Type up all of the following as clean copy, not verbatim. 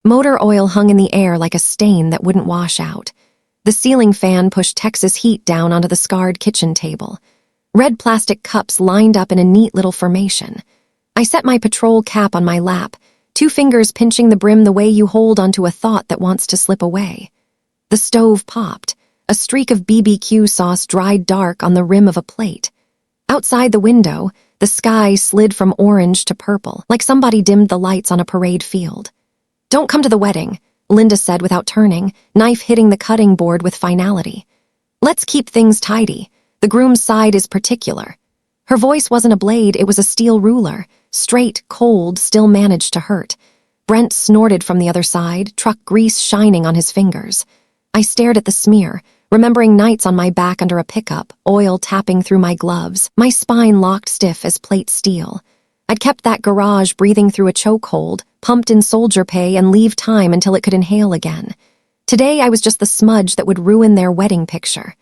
Motor oil hung in the air like a stain that wouldn't wash out. The ceiling fan pushed Texas heat down onto the scarred kitchen table. Red plastic cups lined up in a neat little formation. I set my patrol cap on my lap, 2 fingers pinching the brim the way you hold onto a thought that wants to slip away. The stove popped. A streak of BBQ sauce dried dark on the rim of a plate. Outside the window, the sky slid from orange to purple, like somebody dimmed the lights on a parade field. "Don't come to the wedding," Linda said without turning, knife hitting the cutting board with finality. "Let's keep things tidy. The groom's side is particular." Her voice wasn't a blade, it was a steel ruler. Straight, cold, still managed to hurt. Brent snorted from the other side, truck grease shining on his fingers. I stared at the smear, remembering nights on my back under a pickup, oil tapping through my gloves, my spine locked stiff as plate steel. I'd kept that garage breathing through a chokehold, pumped in soldier pay and leave time until it could inhale again. Today I was just the smudge that would ruin their wedding picture.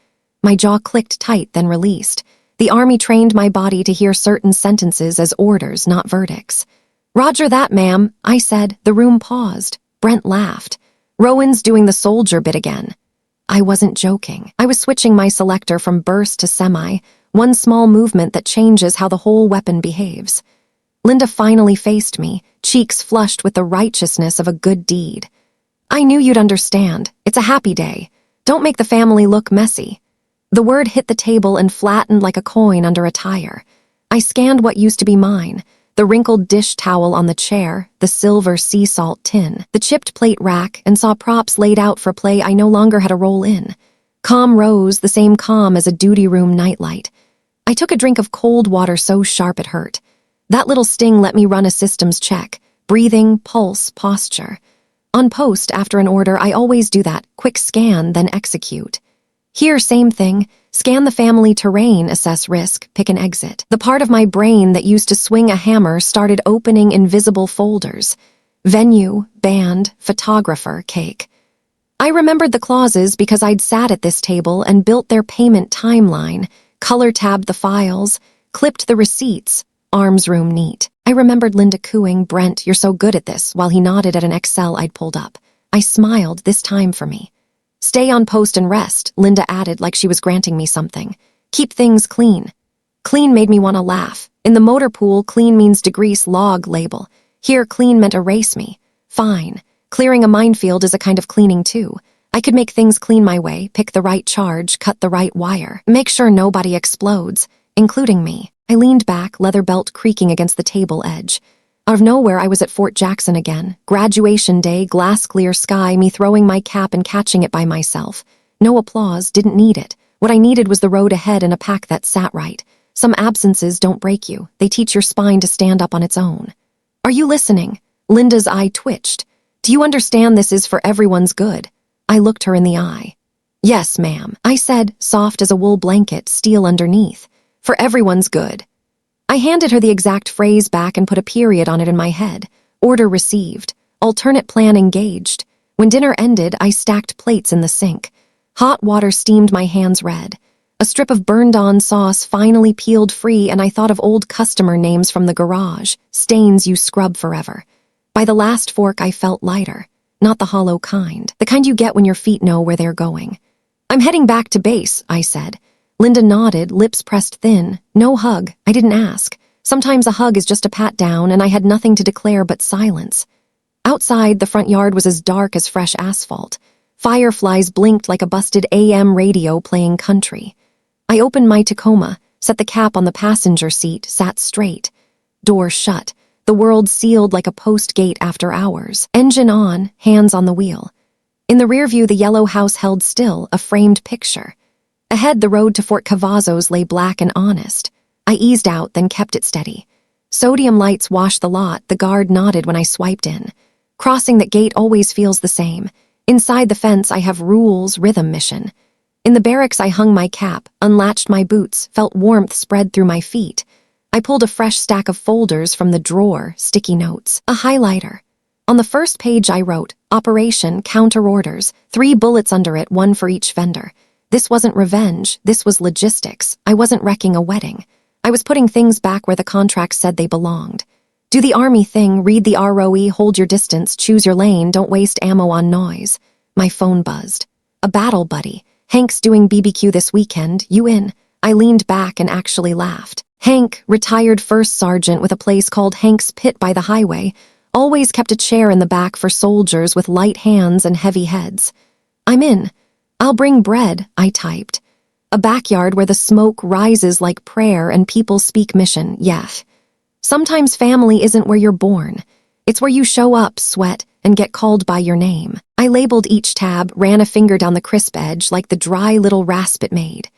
My jaw clicked tight, then released. The Army trained my body to hear certain sentences as orders, not verdicts. "Roger that, ma'am," I said. The room paused. Brent laughed. "Rowan's doing the soldier bit again." I wasn't joking. I was switching my selector from burst to semi, one small movement that changes how the whole weapon behaves. Linda finally faced me, cheeks flushed with the righteousness of a good deed. "I knew you'd understand. It's a happy day. Don't make the family look messy." The word hit the table and flattened like a coin under a tire. I scanned what used to be mine. The wrinkled dish towel on the chair, the silver sea salt tin, the chipped plate rack, and saw props laid out for play I no longer had a role in. Calm rose, the same calm as a duty room nightlight. I took a drink of cold water so sharp it hurt. That little sting let me run a systems check. Breathing, pulse, posture. On post, after an order, I always do that. Quick scan, then execute. Here, same thing. Scan the family terrain, assess risk, pick an exit. The part of my brain that used to swing a hammer started opening invisible folders. Venue, band, photographer, cake. I remembered the clauses because I'd sat at this table and built their payment timeline, color-tabbed the files, clipped the receipts, arms room neat. I remembered Linda cooing, "Brent, you're so good at this," while he nodded at an Excel I'd pulled up. I smiled, this time for me. "Stay on post and rest," Linda added like she was granting me something. "Keep things clean." Clean made me want to laugh. In the motor pool, clean means degrease log label. Here, clean meant erase me. Fine. Clearing a minefield is a kind of cleaning too. I could make things clean my way, pick the right charge, cut the right wire, make sure nobody explodes, including me. I leaned back, leather belt creaking against the table edge. Out of nowhere, I was at Fort Jackson again. Graduation day, glass-clear sky, me throwing my cap and catching it by myself. No applause, didn't need it. What I needed was the road ahead and a pack that sat right. Some absences don't break you. They teach your spine to stand up on its own. "Are you listening?" Linda's eye twitched. "Do you understand this is for everyone's good?" I looked her in the eye. "Yes, ma'am," I said, soft as a wool blanket, steel underneath. "For everyone's good." I handed her the exact phrase back and put a period on it in my head. Order received. Alternate plan engaged. When dinner ended, I stacked plates in the sink. Hot water steamed my hands red. A strip of burned-on sauce finally peeled free, and I thought of old customer names from the garage, stains you scrub forever. By the last fork, I felt lighter. Not the hollow kind. The kind you get when your feet know where they're going. "I'm heading back to base," I said. Linda nodded, lips pressed thin. No hug. I didn't ask. Sometimes a hug is just a pat down, and I had nothing to declare but silence. Outside, the front yard was as dark as fresh asphalt. Fireflies blinked like a busted AM radio playing country. I opened my Tacoma, set the cap on the passenger seat, sat straight. Door shut. The world sealed like a post gate after hours. Engine on, hands on the wheel. In the rear view, the yellow house held still, a framed picture. Ahead, the road to Fort Cavazos lay black and honest. I eased out, then kept it steady. Sodium lights washed the lot. The guard nodded when I swiped in. Crossing that gate always feels the same. Inside the fence, I have rules, rhythm, mission. In the barracks, I hung my cap, unlatched my boots, felt warmth spread through my feet. I pulled a fresh stack of folders from the drawer, sticky notes, a highlighter. On the first page, I wrote, Operation Counter Orders, 3 bullets under it, 1 for each vendor. This wasn't revenge, this was logistics. I wasn't wrecking a wedding. I was putting things back where the contract said they belonged. Do the army thing, read the ROE, hold your distance, choose your lane, don't waste ammo on noise. My phone buzzed. A battle buddy. Hank's doing BBQ this weekend, you in? I leaned back and actually laughed. Hank, retired first sergeant with a place called Hank's Pit by the highway, always kept a chair in the back for soldiers with light hands and heavy heads. I'm in. I'll bring bread, I typed. A backyard where the smoke rises like prayer and people speak mission, yeah. Sometimes family isn't where you're born. It's where you show up, sweat, and get called by your name. I labeled each tab, ran a finger down the crisp edge like the dry little rasp it made.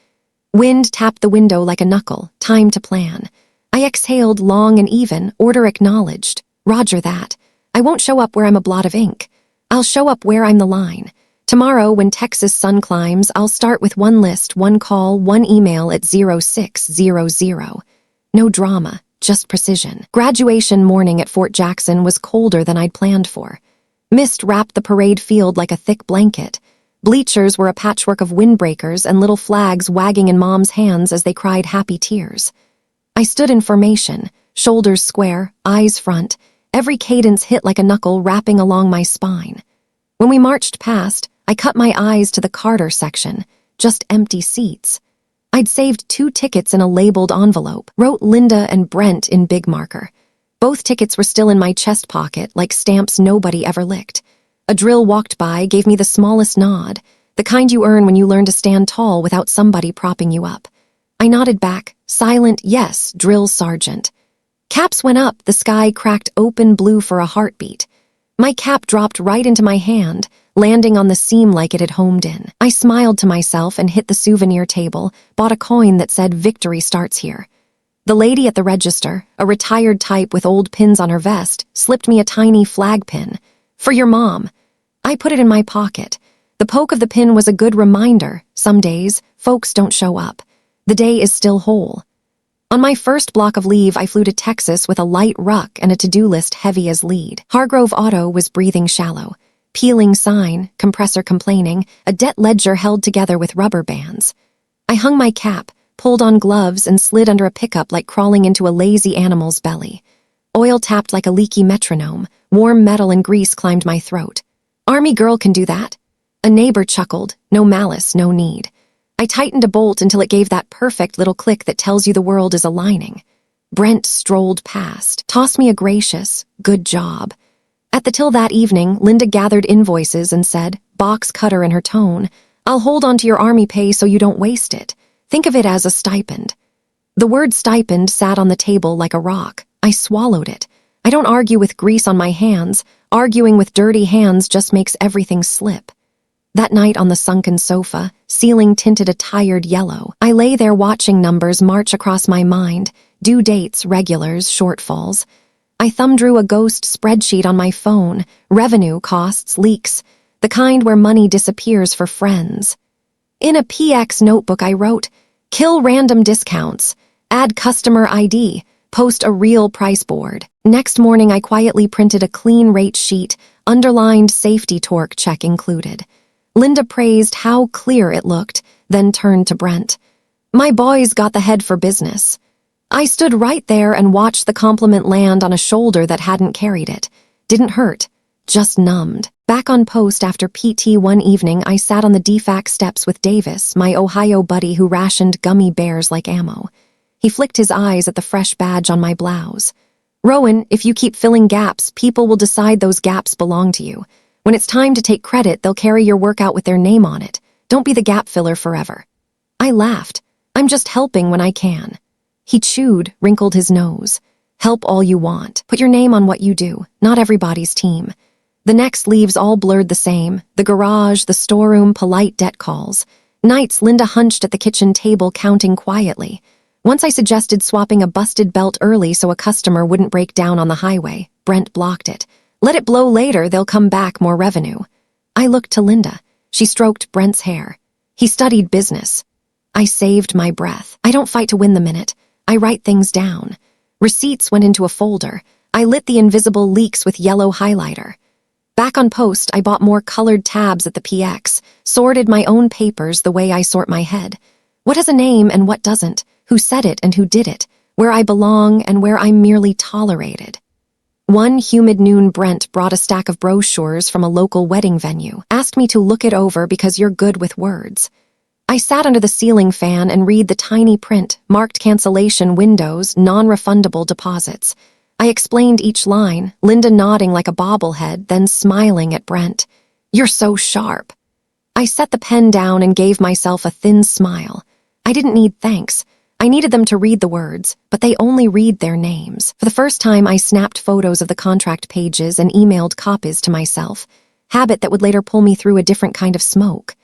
Wind tapped the window like a knuckle, time to plan. I exhaled long and even, order acknowledged. Roger that. I won't show up where I'm a blot of ink. I'll show up where I'm the line. Tomorrow, when Texas sun climbs, I'll start with one list, one call, one email at 0600. No drama, just precision. Graduation morning at Fort Jackson was colder than I'd planned for. Mist wrapped the parade field like a thick blanket. Bleachers were a patchwork of windbreakers and little flags wagging in Mom's hands as they cried happy tears. I stood in formation, shoulders square, eyes front, every cadence hit like a knuckle wrapping along my spine. When we marched past, I cut my eyes to the Carter section, just empty seats. I'd saved 2 tickets in a labeled envelope, wrote Linda and Brent in big marker. Both tickets were still in my chest pocket, like stamps nobody ever licked. A drill walked by, gave me the smallest nod, the kind you earn when you learn to stand tall without somebody propping you up. I nodded back, silent yes, drill sergeant. Caps went up, the sky cracked open blue for a heartbeat. My cap dropped right into my hand, landing on the seam like it had homed in. I smiled to myself and hit the souvenir table, bought a coin that said victory starts here. The lady at the register, a retired type with old pins on her vest, slipped me a tiny flag pin. For your mom. I put it in my pocket. The poke of the pin was a good reminder. Some days, folks don't show up. The day is still whole. On my first block of leave, I flew to Texas with a light ruck and a to-do list heavy as lead. Hargrove Auto was breathing shallow. Peeling sign, compressor complaining, a debt ledger held together with rubber bands. I hung my cap, pulled on gloves, and slid under a pickup like crawling into a lazy animal's belly. Oil tapped like a leaky metronome. Warm metal and grease climbed my throat. Army girl can do that? A neighbor chuckled. No malice, no need. I tightened a bolt until it gave that perfect little click that tells you the world is aligning. Brent strolled past, tossed me a gracious, good job. At the till that evening, Linda gathered invoices and said, box cutter in her tone, I'll hold on to your army pay so you don't waste it. Think of it as a stipend. The word stipend sat on the table like a rock. I swallowed it. I don't argue with grease on my hands. Arguing with dirty hands just makes everything slip. That night on the sunken sofa, ceiling tinted a tired yellow, I lay there watching numbers march across my mind, due dates, regulars, shortfalls. I thumb-drew a ghost spreadsheet on my phone, revenue, costs, leaks, the kind where money disappears for friends. In a PX notebook I wrote, kill random discounts, add customer ID, post a real price board. Next morning I quietly printed a clean rate sheet, underlined safety torque check included. Linda praised how clear it looked, then turned to Brent. My boys got the head for business. I stood right there and watched the compliment land on a shoulder that hadn't carried it. Didn't hurt, just numbed. Back on post after PT one evening, I sat on the DFAC steps with Davis, my Ohio buddy who rationed gummy bears like ammo. He flicked his eyes at the fresh badge on my blouse. Rowan, if you keep filling gaps, people will decide those gaps belong to you. When it's time to take credit, they'll carry your work out with their name on it. Don't be the gap filler forever. I laughed. I'm just helping when I can. He chewed, wrinkled his nose. Help all you want. Put your name on what you do. Not everybody's team. The next leaves all blurred the same. The garage, the storeroom, polite debt calls. Nights Linda hunched at the kitchen table counting quietly. Once I suggested swapping a busted belt early so a customer wouldn't break down on the highway. Brent blocked it. Let it blow later, they'll come back more revenue. I looked to Linda. She stroked Brent's hair. He studied business. I saved my breath. I don't fight to win the minute. I write things down. Receipts went into a folder. I lit the invisible leaks with yellow highlighter. Back on post, I bought more colored tabs at the PX, sorted my own papers the way I sort my head. What has a name and what doesn't? Who said it and who did it? Where I belong and where I'm merely tolerated. One humid noon, Brent brought a stack of brochures from a local wedding venue, asked me to look it over because you're good with words. I sat under the ceiling fan and read the tiny print, marked cancellation windows, non-refundable deposits. I explained each line, Linda nodding like a bobblehead, then smiling at Brent. You're so sharp. I set the pen down and gave myself a thin smile. I didn't need thanks. I needed them to read the words, but they only read their names. For the first time, I snapped photos of the contract pages and emailed copies to myself, habit that would later pull me through a different kind of smoke.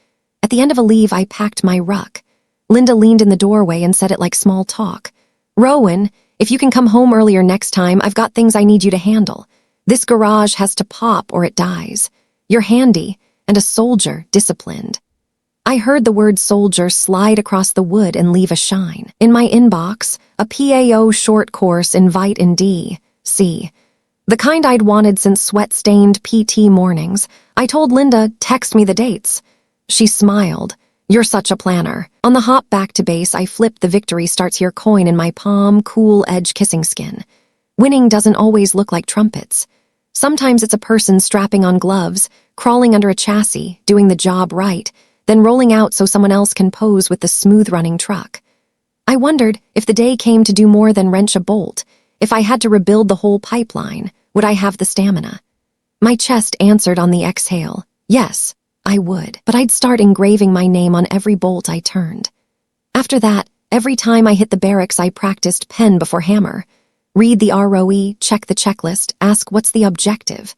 At the end of a leave, I packed my ruck. Linda leaned in the doorway and said it like small talk. Rowan, if you can come home earlier next time, I've got things I need you to handle. This garage has to pop or it dies. You're handy, and a soldier, disciplined. I heard the word soldier slide across the wood and leave a shine. In my inbox, a PAO short course invite in D.C. The kind I'd wanted since sweat-stained PT mornings. I told Linda, text me the dates. She smiled. You're such a planner. On the hop back to base, I flipped the victory starts here coin in my palm, cool edge kissing skin. Winning doesn't always look like trumpets. Sometimes it's a person strapping on gloves, crawling under a chassis, doing the job right, then rolling out so someone else can pose with the smooth-running truck. I wondered if the day came to do more than wrench a bolt. If I had to rebuild the whole pipeline, would I have the stamina? My chest answered on the exhale. Yes, I would, but I'd start engraving my name on every bolt I turned. After that, every time I hit the barracks, I practiced pen before hammer. Read the ROE, check the checklist, ask what's the objective.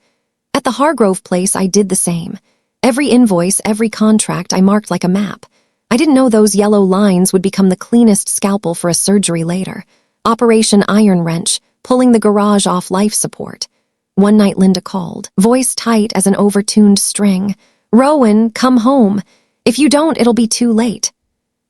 At the Hargrove place, I did the same. Every invoice, every contract, I marked like a map. I didn't know those yellow lines would become the cleanest scalpel for a surgery later. Operation Iron Wrench, pulling the garage off life support. One night Linda called, voice tight as an overtuned string. Rowan, come home. If you don't, it'll be too late.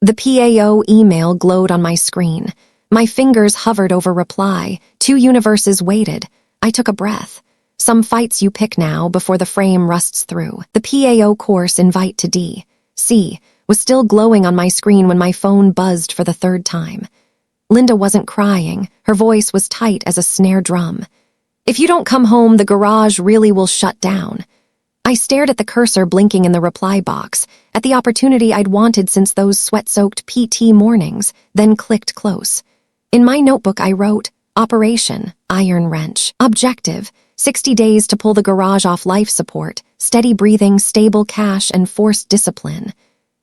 The PAO email glowed on my screen. My fingers hovered over reply. 2 universes waited. I took a breath. Some fights you pick now before the frame rusts through. The PAO course invite to D.C. was still glowing on my screen when my phone buzzed for the 3rd time. Linda wasn't crying. Her voice was tight as a snare drum. If you don't come home, the garage really will shut down. I stared at the cursor blinking in the reply box, at the opportunity I'd wanted since those sweat-soaked PT mornings, then clicked close. In my notebook, I wrote, Operation Iron Wrench. Objective, 60 days to pull the garage off life support, steady breathing, stable cash, and forced discipline.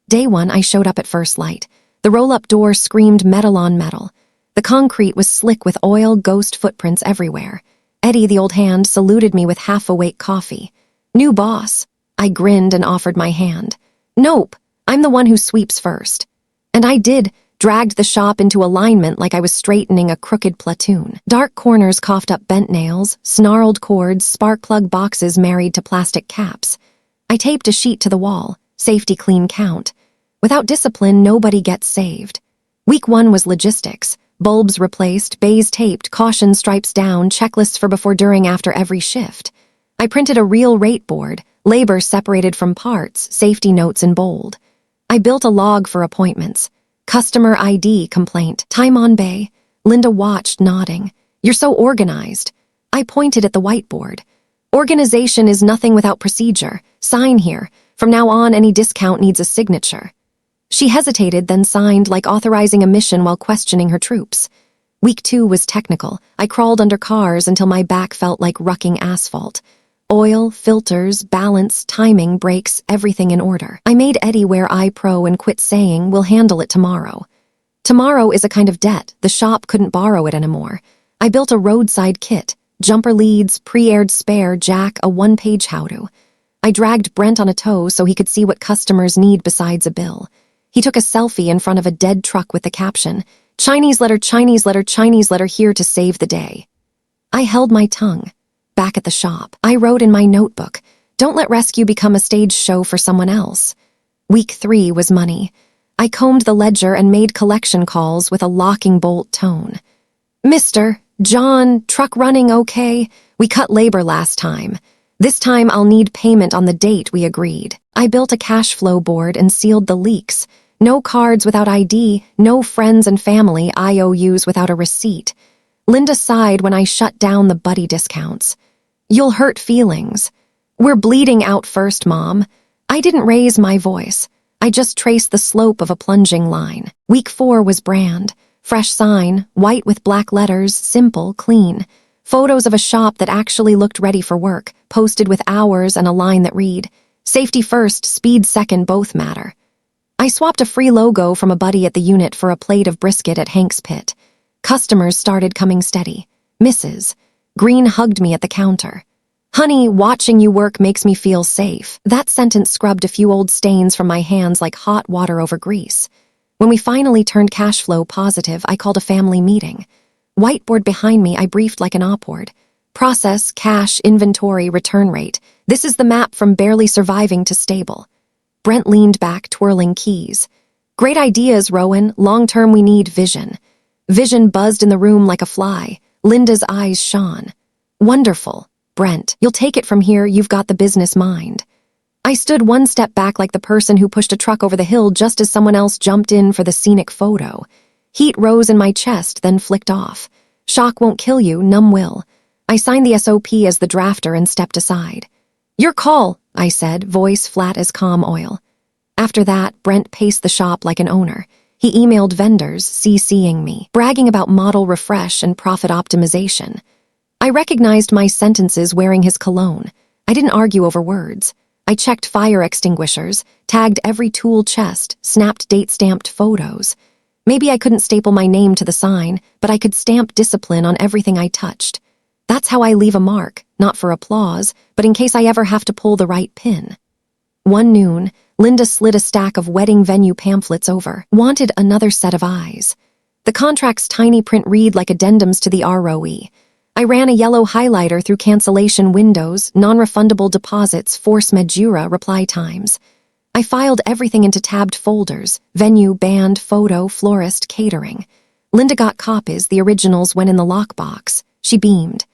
Day 1, I showed up at first light. The roll-up door screamed metal on metal. The concrete was slick with oil, ghost footprints everywhere. Eddie, the old hand, saluted me with half-awake coffee. New boss. I grinned and offered my hand. Nope, I'm the one who sweeps first. And I did, dragged the shop into alignment like I was straightening a crooked platoon. Dark corners coughed up bent nails, snarled cords, spark plug boxes married to plastic caps. I taped a sheet to the wall, safety clean count. Without discipline, nobody gets saved. Week 1 was logistics. Bulbs replaced, bays taped, caution stripes down, checklists for before, during, after every shift. I printed a real rate board, labor separated from parts, safety notes in bold. I built a log for appointments. Customer ID complaint, time on bay. Linda watched, nodding. You're so organized. I pointed at the whiteboard. Organization is nothing without procedure. Sign here. From now on, any discount needs a signature. She hesitated, then signed like authorizing a mission while questioning her troops. Week 2 was technical. I crawled under cars until my back felt like rucking asphalt. Oil, filters, balance, timing, brakes, everything in order. I made Eddie wear iPro and quit saying, we'll handle it tomorrow. Tomorrow is a kind of debt. The shop couldn't borrow it anymore. I built a roadside kit, jumper leads, pre-aired spare, jack, a 1-page how-to. I dragged Brent on a tow so he could see what customers need besides a bill. He took a selfie in front of a dead truck with the caption, Chinese letter, Chinese letter, Chinese letter, here to save the day. I held my tongue. Back at the shop, I wrote in my notebook, don't let rescue become a stage show for someone else. Week 3 was money. I combed the ledger and made collection calls with a locking bolt tone. Mr. John, truck running okay? We cut labor last time. This time I'll need payment on the date we agreed. I built a cash flow board and sealed the leaks. No cards without ID, no friends and family IOUs without a receipt. Linda sighed when I shut down the buddy discounts. You'll hurt feelings. We're bleeding out first, Mom. I didn't raise my voice. I just traced the slope of a plunging line. Week 4 was brand. Fresh sign, white with black letters, simple, clean. Photos of a shop that actually looked ready for work, posted with hours and a line that read, "Safety first, speed second, both matter." I swapped a free logo from a buddy at the unit for a plate of brisket at Hank's Pit. Customers started coming steady. Mrs. Green hugged me at the counter. "Honey, watching you work makes me feel safe." That sentence scrubbed a few old stains from my hands like hot water over grease. When we finally turned cash flow positive, I called a family meeting. Whiteboard behind me, I briefed like an op-ord. Process, cash, inventory, return rate. This is the map from barely surviving to stable. Brent leaned back, twirling keys. "Great ideas, Rowan. Long-term we need vision." Vision buzzed in the room like a fly. Linda's eyes shone. "Wonderful. Brent, you'll take it from here, you've got the business mind." I stood one step back like the person who pushed a truck over the hill just as someone else jumped in for the scenic photo. Heat rose in my chest, then flicked off. Shock won't kill you, numb will. I signed the SOP as the drafter and stepped aside. "Your call," I said, voice flat as calm oil. After that, Brent paced the shop like an owner. He emailed vendors, CCing me, bragging about model refresh and profit optimization. I recognized my sentences wearing his cologne. I didn't argue over words. I checked fire extinguishers, tagged every tool chest, snapped date-stamped photos. Maybe I couldn't staple my name to the sign, but I could stamp discipline on everything I touched. That's how I leave a mark, not for applause, but in case I ever have to pull the right pin. One noon, Linda slid a stack of wedding venue pamphlets over, wanted another set of eyes. The contract's tiny print read like addendums to the ROE. I ran a yellow highlighter through cancellation windows, non-refundable deposits, force majeure reply times. I filed everything into tabbed folders, venue, band, photo, florist, catering. Linda got copies, the originals went in the lockbox. She beamed.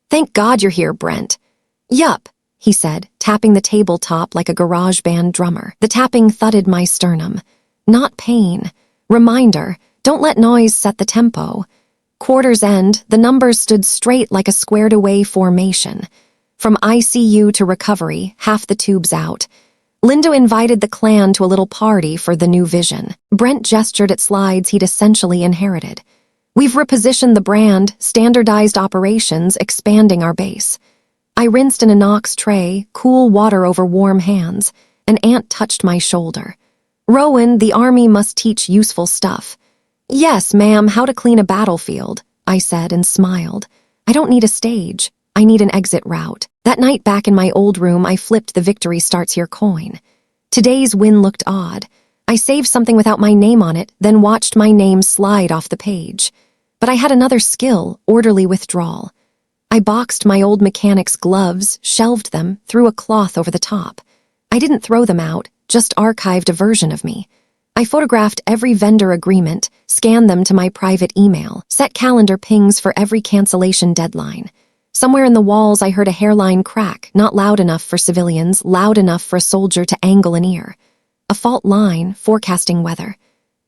"Thank God you're here, Brent." "Yup," he said, tapping the tabletop like a garage band drummer. The tapping thudded my sternum. Not pain. Reminder, don't let noise set the tempo. Quarter's end, the numbers stood straight like a squared-away formation. From ICU to recovery, half the tubes out. Linda invited the clan to a little party for the new vision. Brent gestured at slides he'd essentially inherited. "We've repositioned the brand, standardized operations, expanding our base." I rinsed in a Knox tray, cool water over warm hands. An aunt touched my shoulder. "Rowan, the army must teach useful stuff." "Yes, ma'am, how to clean a battlefield," I said and smiled. "I don't need a stage. I need an exit route." That night back in my old room, I flipped the victory starts here coin. Today's win looked odd. I saved something without my name on it, then watched my name slide off the page. But I had another skill, orderly withdrawal. I boxed my old mechanic's gloves, shelved them, threw a cloth over the top. I didn't throw them out, just archived a version of me. I photographed every vendor agreement, scanned them to my private email, set calendar pings for every cancellation deadline. Somewhere in the walls I heard a hairline crack, not loud enough for civilians, loud enough for a soldier to angle an ear. A fault line, forecasting weather.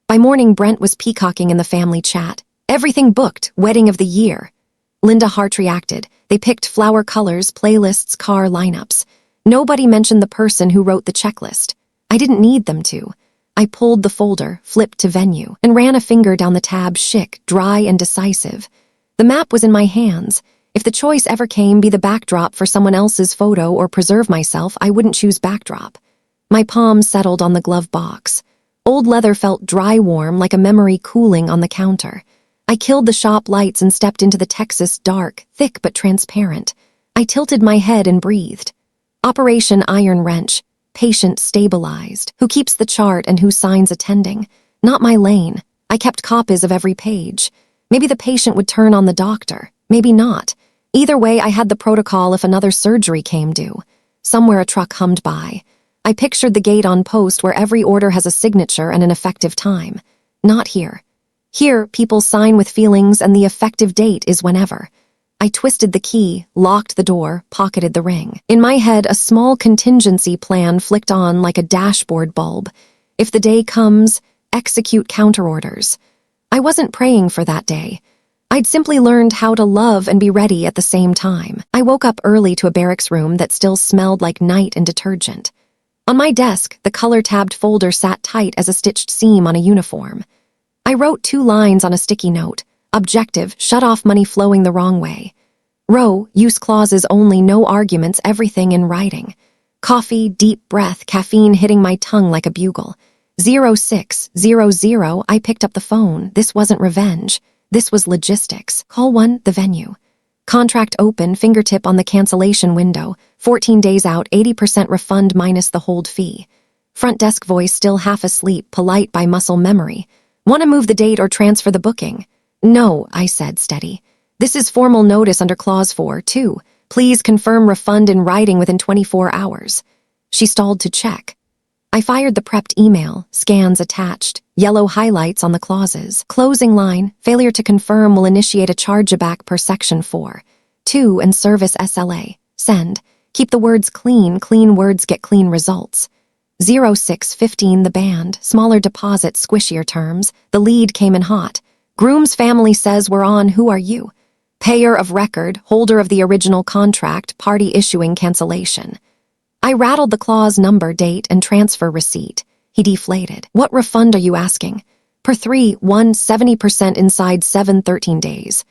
By morning, Brent was peacocking in the family chat. "Everything booked, wedding of the year." Linda Hart reacted. They picked flower colors, playlists, car lineups. Nobody mentioned the person who wrote the checklist. I didn't need them to. I pulled the folder, flipped to venue, and ran a finger down the tab, chic, dry and decisive. The map was in my hands. If the choice ever came, be the backdrop for someone else's photo or preserve myself, I wouldn't choose backdrop. My palm settled on the glove box. Old leather felt dry warm like a memory cooling on the counter. I killed the shop lights and stepped into the Texas dark, thick but transparent. I tilted my head and breathed. Operation Iron Wrench. Patient stabilized. Who keeps the chart and who signs attending? Not my lane. I kept copies of every page. Maybe the patient would turn on the doctor. Maybe not. Either way, I had the protocol if another surgery came due. Somewhere a truck hummed by. I pictured the gate on post where every order has a signature and an effective time. Not here. Here, people sign with feelings and the effective date is whenever. I twisted the key, locked the door, pocketed the ring. In my head, a small contingency plan flicked on like a dashboard bulb. If the day comes, execute counterorders. I wasn't praying for that day. I'd simply learned how to love and be ready at the same time. I woke up early to a barracks room that still smelled like night and detergent. On my desk, the color-tabbed folder sat tight as a stitched seam on a uniform. I wrote 2 lines on a sticky note. Objective, shut off money flowing the wrong way. Row, use clauses only, no arguments, everything in writing. Coffee, deep breath, caffeine hitting my tongue like a bugle. 0600, I picked up the phone. This wasn't revenge. This was logistics. Call 1, the venue. Contract open, fingertip on the cancellation window. 14 days out, 80% refund minus the hold fee. Front desk voice still half asleep, polite by muscle memory. Want to move the date or transfer the booking? No, I said, steady. This is formal notice under clause 4, 2. Please confirm refund in writing within 24 hours. She stalled to check. I fired the prepped email, scans attached, yellow highlights on the clauses. Closing line, failure to confirm will initiate a chargeback per section 4. 2 and service SLA. Send. Keep the words clean words get clean results. 0615 the band, smaller deposit, squishier terms. The lead came in hot. Groom's family says we're on, who are you? Payer of record, holder of the original contract, party issuing cancellation. I rattled the clause number, date, and transfer receipt. He deflated. What refund are you asking? Per 3, 1, 70% inside 7, 13 days.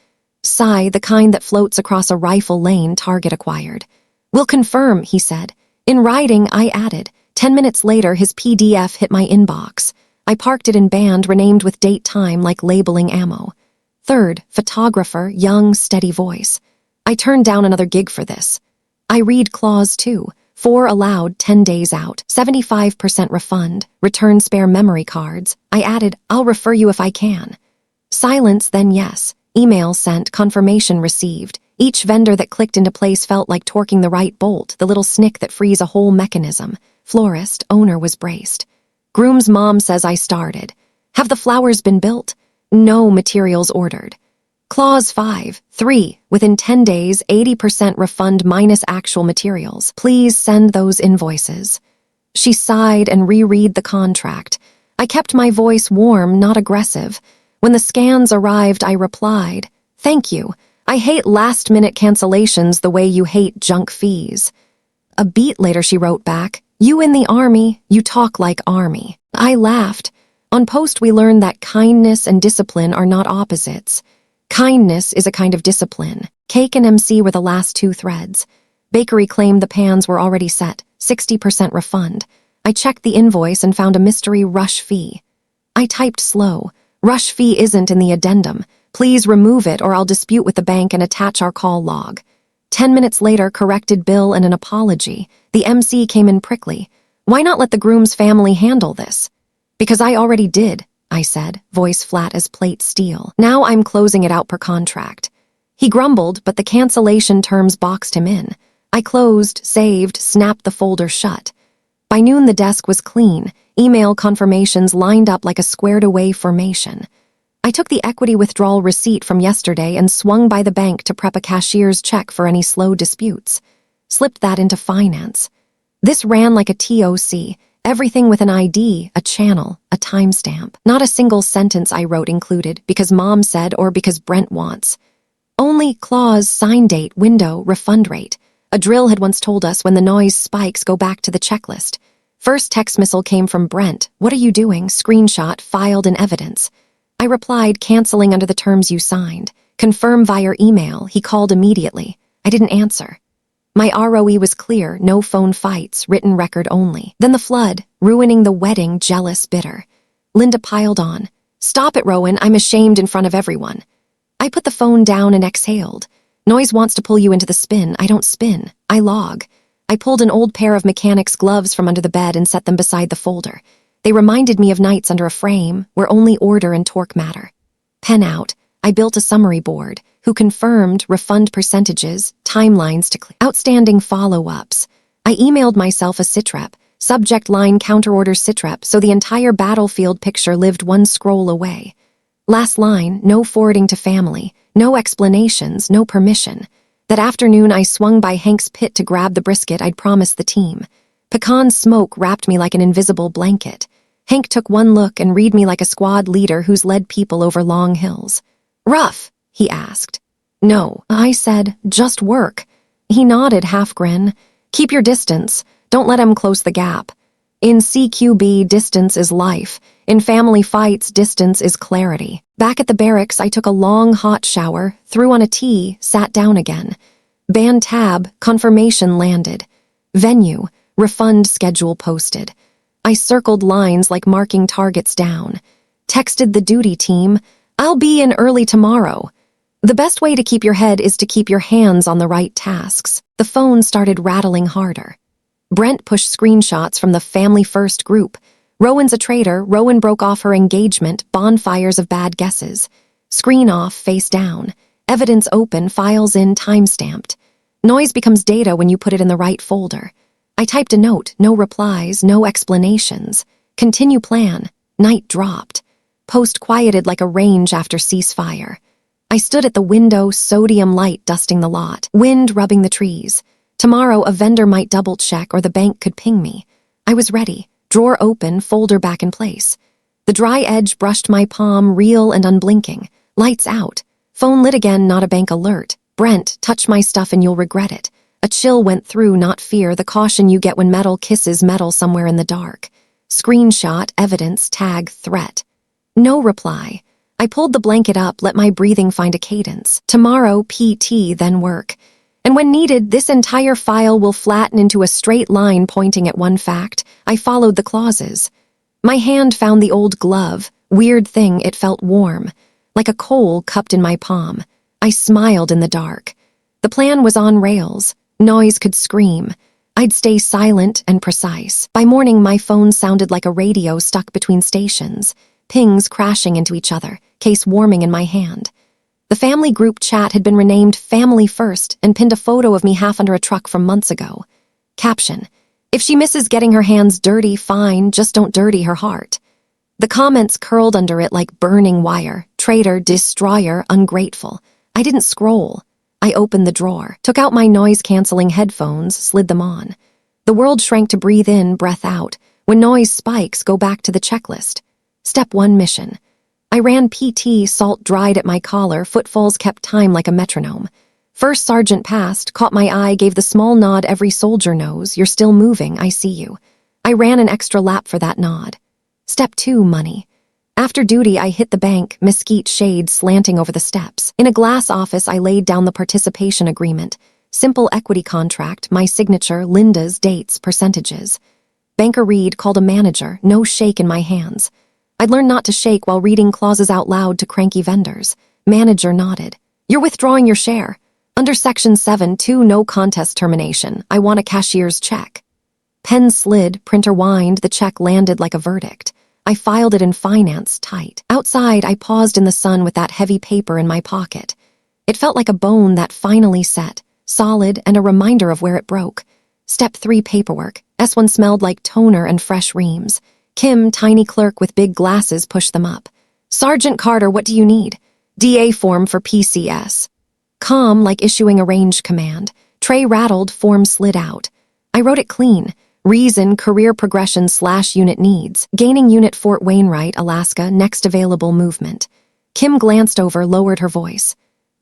Sigh, the kind that floats across a rifle lane, target acquired. We'll confirm, he said. In writing, I added. 10 minutes later, his PDF hit my inbox. I parked it in band, renamed with date time like labeling ammo. 3rd, photographer, young, steady voice. I turned down another gig for this. I read clause 2. 4 allowed, 10 days out, 75% refund, return spare memory cards. I added, I'll refer you if I can. Silence, then yes. Email sent, confirmation received. Each vendor that clicked into place felt like torquing the right bolt, the little snick that frees a whole mechanism. Florist, owner was braced. Groom's mom says I started. Have the flowers been built? No, materials ordered. Clause 5, 3, within 10 days, 80% refund minus actual materials. Please send those invoices. She sighed and reread the contract. I kept my voice warm, not aggressive. When the scans arrived, I replied, thank you. I hate last-minute cancellations the way you hate junk fees. A beat later she wrote back, you in the army, you talk like army. I laughed. On post we learned that kindness and discipline are not opposites. Kindness is a kind of discipline. Cake and MC were the last 2 threads. Bakery claimed the pans were already set, 60% refund. I checked the invoice and found a mystery rush fee. I typed slow. Rush fee isn't in the addendum. Please remove it or I'll dispute with the bank and attach our call log. 10 minutes later, corrected bill and an apology. The MC came in prickly. Why not let the groom's family handle this? Because I already did, I said, voice flat as plate steel. Now I'm closing it out per contract. He grumbled, but the cancellation terms boxed him in. I closed, saved, snapped the folder shut. By noon the desk was clean, email confirmations lined up like a squared-away formation. I took the equity withdrawal receipt from yesterday and swung by the bank to prep a cashier's check for any slow disputes. Slipped that into finance. This ran like a TOC, everything with an ID, a channel, a timestamp. Not a single sentence I wrote included, because Mom said or because Brent wants. Only clause, sign date, window, refund rate. A drill had once told us when the noise spikes, go back to the checklist. First text missile came from Brent. What are you doing? Screenshot, filed in evidence. I replied, canceling under the terms you signed. Confirm via email. He called immediately. I didn't answer. My ROE was clear, no phone fights, written record only. Then the flood, ruining the wedding, jealous, bitter. Linda piled on. Stop it, Rowan, I'm ashamed in front of everyone. I put the phone down and exhaled. Noise wants to pull you into the spin. I don't spin. I log. I pulled an old pair of mechanic's gloves from under the bed and set them beside the folder. They reminded me of nights under a frame, where only order and torque matter. Pen out. I built a summary board, who confirmed, refund percentages, timelines to clear. Outstanding follow-ups. I emailed myself a sitrep, subject line counterorder sitrep, so the entire battlefield picture lived one scroll away. Last line, no forwarding to family, no explanations, no permission. That afternoon I swung by Hank's pit to grab the brisket I'd promised the team. Pecan smoke wrapped me like an invisible blanket. Hank took one look and read me like a squad leader who's led people over long hills. Rough, he asked. No, I said, just work. He nodded, half grin. Keep your distance. Don't let him close the gap. In CQB, distance is life. In family fights, distance is clarity. Back at the barracks, I took a long, hot shower, threw on a tea, sat down again. Band tab, confirmation landed. Venue, refund schedule posted. I circled lines like marking targets down. Texted the duty team, I'll be in early tomorrow. The best way to keep your head is to keep your hands on the right tasks. The phone started rattling harder. Brent pushed screenshots from the Family First group. Rowan's a traitor. Rowan broke off her engagement. Bonfires of bad guesses. Screen off, face down. Evidence open, files in, time-stamped. Noise becomes data when you put it in the right folder. I typed a note, no replies, no explanations. Continue plan. Night dropped. Post quieted like a range after ceasefire. I stood at the window, sodium light dusting the lot, wind rubbing the trees. Tomorrow a vendor might double-check or the bank could ping me. I was ready. Drawer open, folder back in place. The dry edge brushed my palm, real and unblinking. Lights out. Phone lit again, not a bank alert. Brent, touch my stuff and you'll regret it. A chill went through, not fear, the caution you get when metal kisses metal somewhere in the dark. Screenshot, evidence, tag, threat. No reply. I pulled the blanket up, let my breathing find a cadence. Tomorrow, PT, then work. And when needed, this entire file will flatten into a straight line pointing at one fact. I followed the clauses. My hand found the old glove. Weird thing, it felt warm. Like a coal cupped in my palm. I smiled in the dark. The plan was on rails. Noise could scream. I'd stay silent and precise. By morning, my phone sounded like a radio stuck between stations. Pings crashing into each other, case warming in my hand. The family group chat had been renamed Family First and pinned a photo of me half under a truck from months ago. Caption, if she misses getting her hands dirty, fine, just don't dirty her heart. The comments curled under it like burning wire. Traitor, destroyer, ungrateful. I didn't scroll. I opened the drawer, took out my noise-canceling headphones, slid them on. The world shrank to breathe in, breath out. When noise spikes, go back to the checklist. Step 1 mission. I ran PT, salt dried at my collar, footfalls kept time like a metronome. First sergeant passed, caught my eye, gave the small nod every soldier knows. You're still moving, I see you. I ran an extra lap for that nod. Step 2, money. After duty, I hit the bank, mesquite shades slanting over the steps. In a glass office, I laid down the participation agreement. Simple equity contract, my signature, Linda's, dates, percentages. Banker Reed called a manager, no shake in my hands. I'd learned not to shake while reading clauses out loud to cranky vendors. Manager nodded. You're withdrawing your share. Under Section 7.2, no contest termination. I want a cashier's check. Pen slid, printer whined, the check landed like a verdict. I filed it in finance, tight. Outside, I paused in the sun with that heavy paper in my pocket. It felt like a bone that finally set, solid and a reminder of where it broke. Step 3, paperwork. S1 smelled like toner and fresh reams. Kim, tiny clerk with big glasses, pushed them up. Sergeant Carter, what do you need? DA form for PCS. Calm, like issuing a range command. Tray rattled, form slid out. I wrote it clean. Reason, career progression / unit needs. Gaining unit Fort Wainwright, Alaska, next available movement. Kim glanced over, lowered her voice.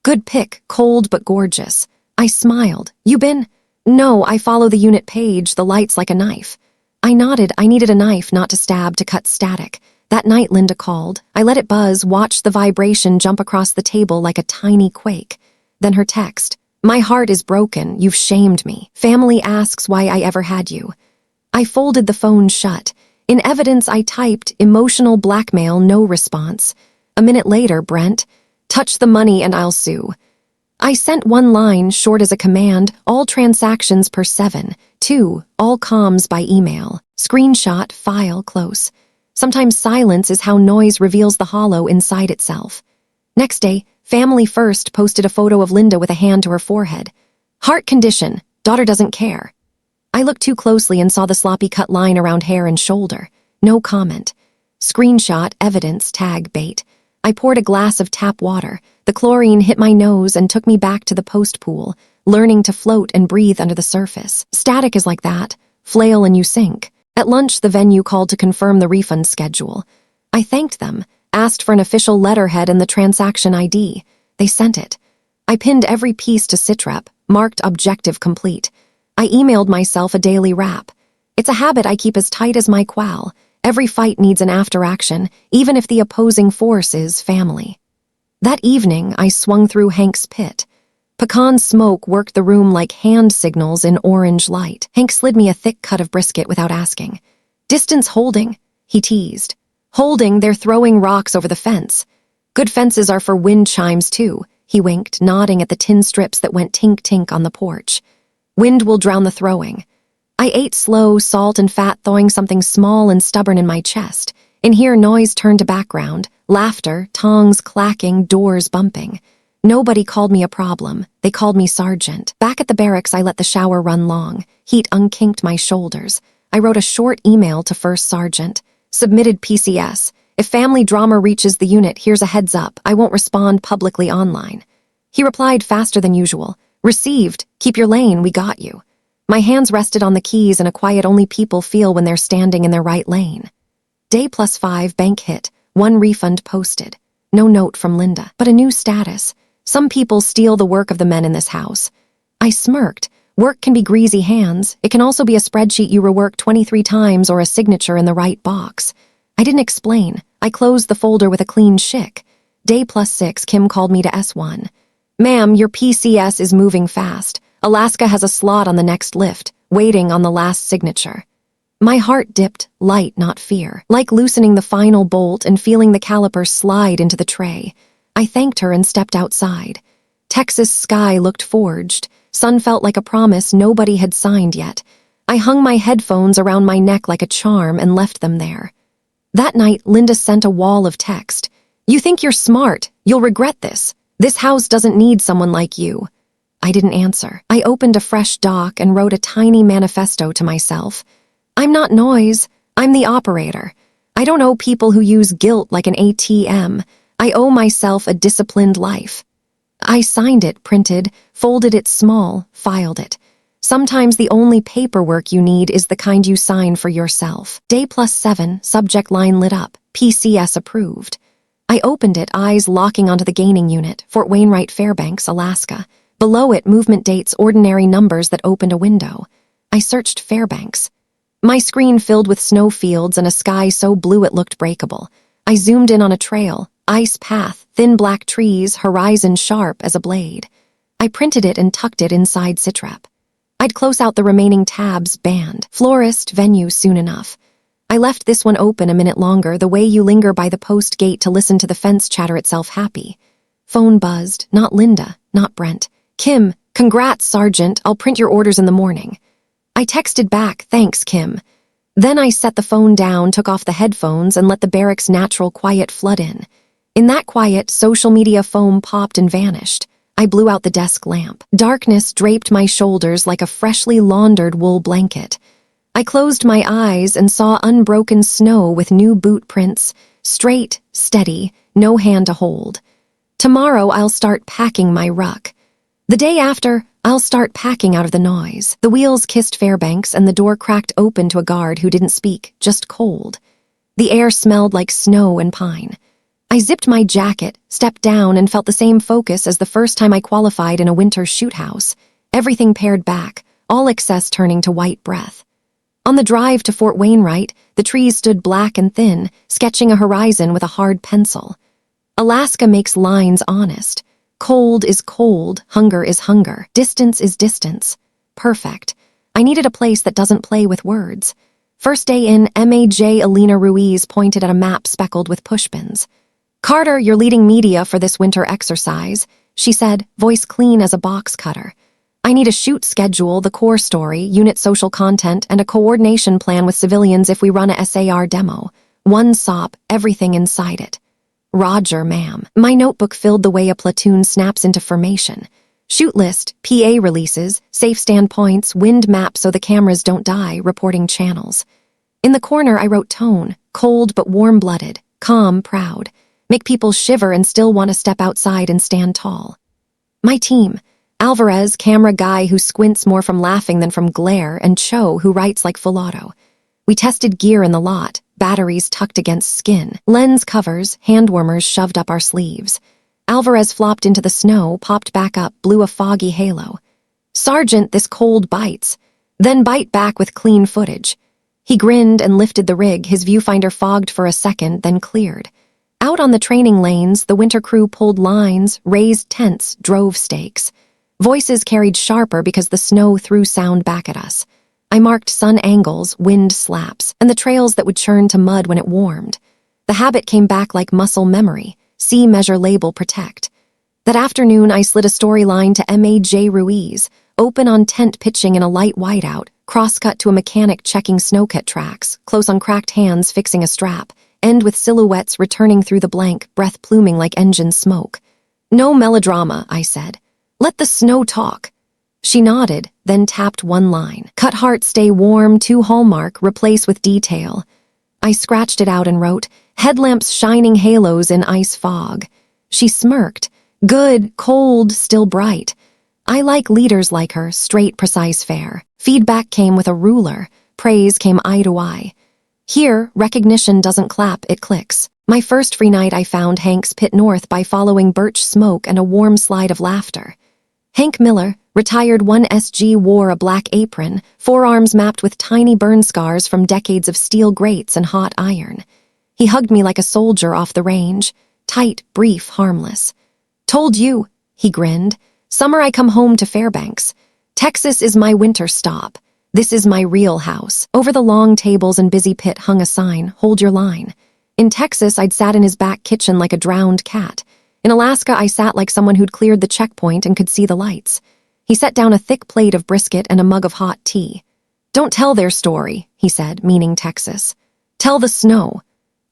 Good pick, cold but gorgeous. I smiled. You been? No, I follow the unit page, the light's like a knife. I nodded. I needed a knife, not to stab, to cut static. That night, Linda called. I let it buzz, watched the vibration jump across the table like a tiny quake. Then her text. My heart is broken. You've shamed me. Family asks why I ever had you. I folded the phone shut. In evidence, I typed, emotional blackmail, no response. A minute later, Brent. Touch the money and I'll sue. I sent one line, short as a command, all transactions per 7. 2, all comms by email. Screenshot, file, close. Sometimes silence is how noise reveals the hollow inside itself. Next day, Family First posted a photo of Linda with a hand to her forehead. Heart condition, daughter doesn't care. I looked too closely and saw the sloppy cut line around hair and shoulder. No comment. Screenshot, evidence, tag, bait. I poured a glass of tap water. The chlorine hit my nose and took me back to the post pool, learning to float and breathe under the surface. Static is like that. Flail and you sink. At lunch, the venue called to confirm the refund schedule. I thanked them, asked for an official letterhead and the transaction ID. They They sent it. I pinned every piece to Sitrep, marked objective complete. I emailed myself a daily wrap. It's a habit I keep as tight as my qual. Every fight needs an after-action, even if the opposing force is family. That evening, I swung through Hank's pit. Pecan smoke worked the room like hand signals in orange light. Hank slid me a thick cut of brisket without asking. "Distance holding," he teased. "Holding, they're throwing rocks over the fence. Good fences are for wind chimes, too," he winked, nodding at the tin strips that went tink-tink on the porch. "Wind will drown the throwing." I ate slow, salt and fat, thawing something small and stubborn in my chest. In here, noise turned to background, laughter, tongs clacking, doors bumping. Nobody called me a problem. They called me Sergeant. Back at the barracks, I let the shower run long. Heat unkinked my shoulders. I wrote a short email to First Sergeant. Submitted PCS. If family drama reaches the unit, here's a heads up. I won't respond publicly online. He replied faster than usual. Received. Keep your lane. We got you. My hands rested on the keys in a quiet only people feel when they're standing in their right lane. Day +5, bank hit. 1 refund posted. No note from Linda, but a new status. Some people steal the work of the men in this house. I smirked. Work can be greasy hands. It can also be a spreadsheet you rework 23 times or a signature in the right box. I didn't explain. I closed the folder with a clean shick. Day +6, Kim called me to S1. "Ma'am, your PCS is moving fast. Alaska has a slot on the next lift, waiting on the last signature." My heart dipped, light, not fear, like loosening the final bolt and feeling the caliper slide into the tray. I thanked her and stepped outside. Texas sky looked forged. Sun felt like a promise nobody had signed yet. I hung my headphones around my neck like a charm and left them there. That night, Linda sent a wall of text. "You think you're smart. You'll regret this. This house doesn't need someone like you." I didn't answer. I opened a fresh doc and wrote a tiny manifesto to myself. "I'm not noise. I'm the operator. I don't owe people who use guilt like an ATM. I owe myself a disciplined life." I signed it, printed, folded it small, filed it. Sometimes the only paperwork you need is the kind you sign for yourself. Day +7, subject line lit up. PCS approved. I opened it, eyes locking onto the gaining unit, Fort Wainwright, Fairbanks, Alaska. Below it, movement dates, ordinary numbers that opened a window. I searched Fairbanks. My screen filled with snowfields and a sky so blue it looked breakable. I zoomed in on a trail, ice path, thin black trees, horizon sharp as a blade. I printed it and tucked it inside Sitrep. I'd close out the remaining tabs, band, florist, venue soon enough. I left this one open a minute longer, the way you linger by the post gate to listen to the fence chatter itself happy. Phone buzzed, not Linda, not Brent. "Kim, congrats, Sergeant, I'll print your orders in the morning." I texted back, "Thanks, Kim." Then I set the phone down, took off the headphones, and let the barracks' natural quiet flood in. In that quiet, social media foam popped and vanished. I blew out the desk lamp. Darkness draped my shoulders like a freshly laundered wool blanket. I closed my eyes and saw unbroken snow with new boot prints, straight, steady, no hand to hold. Tomorrow I'll start packing my ruck. The day after, I'll start packing out of the noise. The wheels kissed Fairbanks and the door cracked open to a guard who didn't speak, just cold. The air smelled like snow and pine. I zipped my jacket, stepped down, and felt the same focus as the first time I qualified in a winter shoot house. Everything pared back, all excess turning to white breath. On the drive to Fort Wainwright, the trees stood black and thin, sketching a horizon with a hard pencil. Alaska makes lines honest. Cold is cold, hunger is hunger, distance is distance. Perfect. I needed a place that doesn't play with words. First day in, MAJ Alina Ruiz pointed at a map speckled with pushpins. "Carter, you're leading media for this winter exercise," she said, voice clean as a box cutter. "I need a shoot schedule, the core story, unit social content, and a coordination plan with civilians if we run a SAR demo. One SOP, everything inside it." "Roger, ma'am." My notebook filled the way a platoon snaps into formation. Shoot list, PA releases, safe stand points, wind map so the cameras don't die, reporting channels. In the corner I wrote tone, cold but warm-blooded, calm, proud. Make people shiver and still want to step outside and stand tall. My team, Alvarez, camera guy who squints more from laughing than from glare, and Cho, who writes like full auto. We tested gear in the lot, batteries tucked against skin, lens covers, hand warmers shoved up our sleeves. Alvarez flopped into the snow, popped back up, blew a foggy halo. "Sergeant, this cold bites." "Then bite back with clean footage." He grinned and lifted the rig, his viewfinder fogged for a second, then cleared. Out on the training lanes, the winter crew pulled lines, raised tents, drove stakes. Voices carried sharper because the snow threw sound back at us. I marked sun angles, wind slaps, and the trails that would churn to mud when it warmed. The habit came back like muscle memory. See, measure, label, protect. That afternoon, I slid a storyline to M.A.J. Ruiz, open on tent pitching in a light whiteout, cross-cut to a mechanic checking snowcat tracks, close on cracked hands fixing a strap, end with silhouettes returning through the blank, breath pluming like engine smoke. "No melodrama," I said. "Let the snow talk." She nodded, then tapped one line. "Cut heart, stay warm, 2 hallmark, replace with detail." I scratched it out and wrote, "Headlamps shining halos in ice fog." She smirked. "Good, cold, still bright." I like leaders like her, straight, precise, fair. Feedback came with a ruler. Praise came eye to eye. Here, recognition doesn't clap, it clicks. My first free night I found Hank's Pit North by following birch smoke and a warm slide of laughter. Hank Miller, retired 1SG, wore a black apron, forearms mapped with tiny burn scars from decades of steel grates and hot iron. He hugged me like a soldier off the range, tight, brief, harmless. "Told you," he grinned. "Summer I come home to Fairbanks. Texas is my winter stop. This is my real house." Over the long tables and busy pit hung a sign, "Hold your line." In Texas, I'd sat in his back kitchen like a drowned cat. In Alaska, I sat like someone who'd cleared the checkpoint and could see the lights. He set down a thick plate of brisket and a mug of hot tea. "Don't tell their story," he said, meaning Texas. "Tell the snow."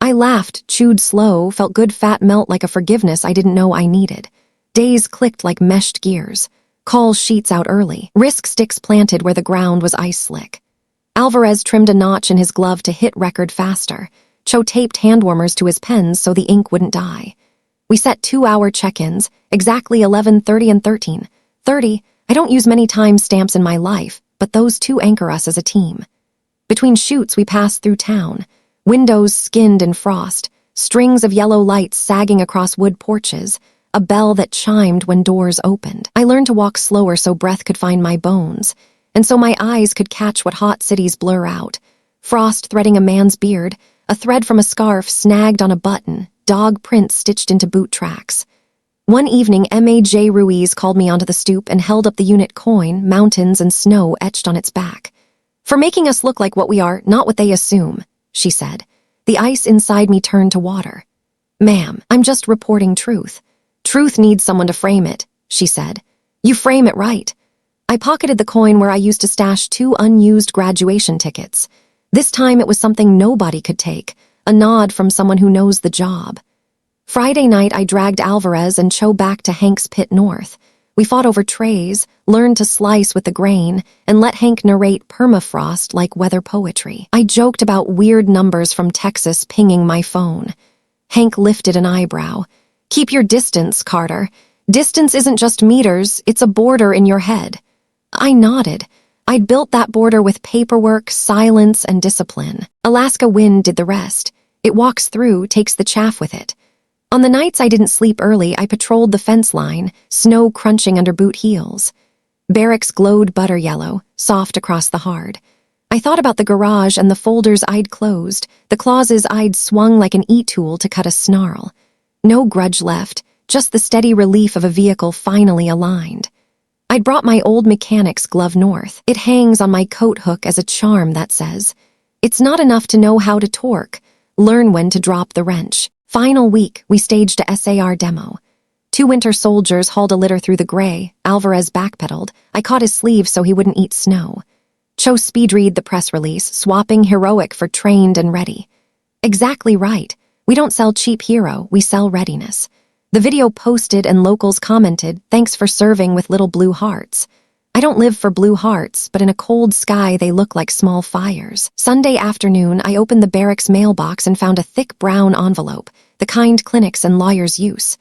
I laughed, chewed slow, felt good fat melt like a forgiveness I didn't know I needed. Days clicked like meshed gears. Call sheets out early. Risk sticks planted where the ground was ice slick. Alvarez trimmed a notch in his glove to hit record faster. Cho taped hand warmers to his pens so the ink wouldn't die. We set 2-hour check-ins, exactly 11:30 and 13:30. I don't use many time stamps in my life, but those two anchor us as a team. Between shoots, we passed through town. Windows skinned in frost, strings of yellow lights sagging across wood porches, a bell that chimed when doors opened. I learned to walk slower so breath could find my bones, and so my eyes could catch what hot cities blur out. Frost threading a man's beard, a thread from a scarf snagged on a button, dog prints stitched into boot tracks. One evening, M.A.J. Ruiz called me onto the stoop and held up the unit coin, mountains and snow etched on its back. "For making us look like what we are, not what they assume," she said. The ice inside me turned to water. "Ma'am, I'm just reporting truth. Truth needs someone to frame it," she said. "You frame it right." I pocketed the coin where I used to stash 2 unused graduation tickets. This time it was something nobody could take, a nod from someone who knows the job. Friday night, I dragged Alvarez and Cho back to Hank's Pit North. We fought over trays, learned to slice with the grain, and let Hank narrate permafrost like weather poetry. I joked about weird numbers from Texas pinging my phone. Hank lifted an eyebrow. "Keep your distance, Carter. Distance isn't just meters, it's a border in your head." I nodded. I'd built that border with paperwork, silence, and discipline. Alaska wind did the rest. It walks through, takes the chaff with it. On the nights I didn't sleep early, I patrolled the fence line, snow crunching under boot heels. Barracks glowed butter yellow, soft across the hard. I thought about the garage and the folders I'd closed, the clauses I'd swung like an e-tool to cut a snarl. No grudge left, just the steady relief of a vehicle finally aligned. I'd brought my old mechanic's glove north. It hangs on my coat hook as a charm that says, "It's not enough to know how to torque. Learn when to drop the wrench." Final week, we staged a SAR demo. 2 winter soldiers hauled a litter through the gray. Alvarez backpedaled. I caught his sleeve so he wouldn't eat snow. Cho speed-read the press release, swapping heroic for trained and ready. Exactly right. We don't sell cheap hero, we sell readiness. The video posted and locals commented, "Thanks for serving with little blue hearts." I don't live for blue hearts, but in a cold sky they look like small fires. Sunday afternoon, I opened the barracks mailbox and found a thick brown envelope, the kind clinics and lawyers use.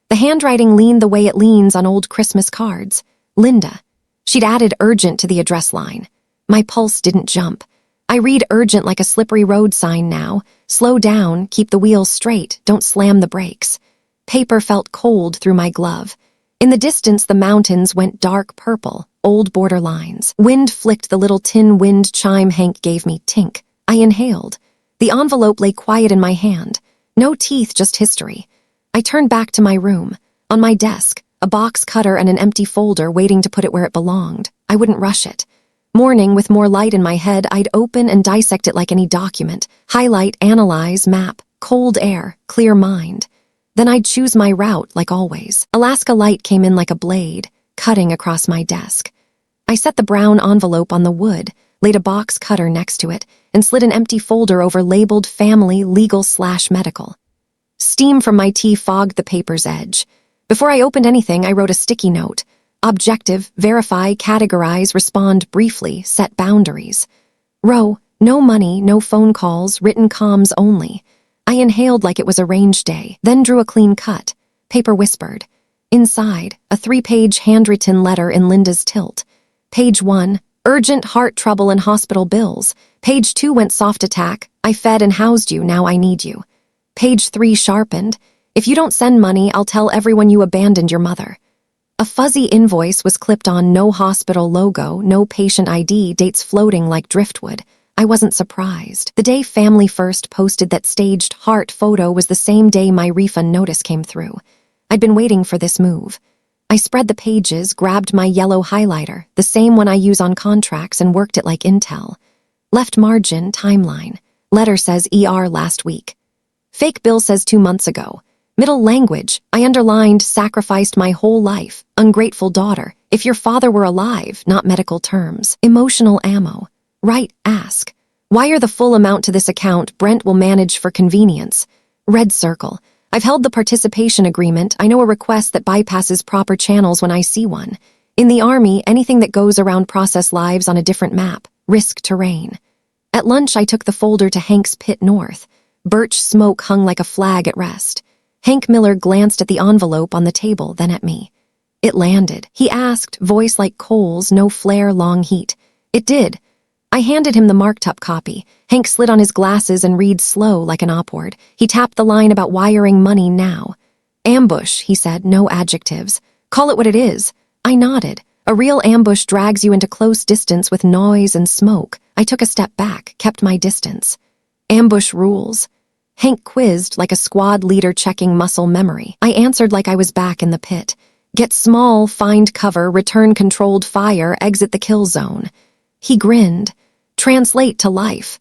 The handwriting leaned the way it leans on old Christmas cards. Linda. She'd added urgent to the address line. My pulse didn't jump. I read urgent like a slippery road sign now. Slow down, keep the wheels straight, don't slam the brakes. Paper felt cold through my glove. In the distance, the mountains went dark purple, old border lines. Wind flicked the little tin wind chime Hank gave me. Tink. I inhaled. The envelope lay quiet in my hand. No teeth, just history. I turned back to my room. On my desk, a box cutter and an empty folder waiting to put it where it belonged. I wouldn't rush it. Morning, with more light in my head, I'd open and dissect it like any document. Highlight, analyze, map, cold air, clear mind. Then I'd choose my route, like always. Alaska light came in like a blade, cutting across my desk. I set the brown envelope on the wood, laid a box cutter next to it, and slid an empty folder over labeled family, legal/medical. Steam from my tea fogged the paper's edge. Before I opened anything, I wrote a sticky note. Objective, verify, categorize, respond briefly, set boundaries. Row, no money, no phone calls, written comms only. I inhaled like it was a range day, then drew a clean cut. Paper whispered. Inside, a 3-page handwritten letter in Linda's tilt. Page 1, urgent heart trouble and hospital bills. Page 2 went soft attack. I fed and housed you, now I need you. Page 3 sharpened. If you don't send money, I'll tell everyone you abandoned your mother. A fuzzy invoice was clipped on, no hospital logo, no patient ID, dates floating like driftwood. I wasn't surprised. The day Family First posted that staged heart photo was the same day my refund notice came through. I'd been waiting for this move. I spread the pages, grabbed my yellow highlighter, the same one I use on contracts, and worked it like intel. Left margin, timeline. Letter says ER last week. Fake bill says 2 months ago. Middle language, I underlined, sacrificed my whole life. Ungrateful daughter. If your father were alive, not medical terms. Emotional ammo. Right, ask. Wire the full amount to this account. Brent will manage for convenience. Red circle. I've held the participation agreement. I know a request that bypasses proper channels when I see one. In the Army, anything that goes around process lives on a different map. Risk terrain. At lunch, I took the folder to Hank's pit north. Birch smoke hung like a flag at rest. Hank Miller glanced at the envelope on the table, then at me. It landed. He asked, voice like coals, no flare, long heat. It did. I handed him the marked-up copy. Hank slid on his glasses and read slow like an opward. He tapped the line about wiring money now. Ambush, he said, no adjectives. Call it what it is. I nodded. A real ambush drags you into close distance with noise and smoke. I took a step back, kept my distance. Ambush rules. Hank quizzed like a squad leader checking muscle memory. I answered like I was back in the pit. Get small, find cover, return controlled fire, exit the kill zone. He grinned. Translate to life.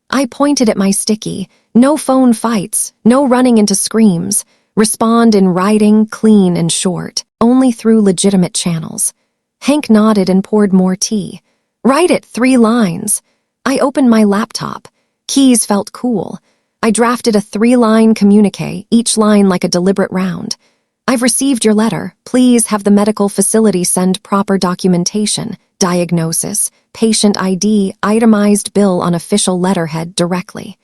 I pointed at my sticky. No phone fights, no running into screams. Respond in writing, clean and short, only through legitimate channels. Hank nodded and poured more tea. Write it, 3 lines. I opened my laptop. Keys felt cool. I drafted a 3-line communique, each line like a deliberate round. I've received your letter. Please have the medical facility send proper documentation, diagnosis, patient ID, itemized bill on official letterhead directly.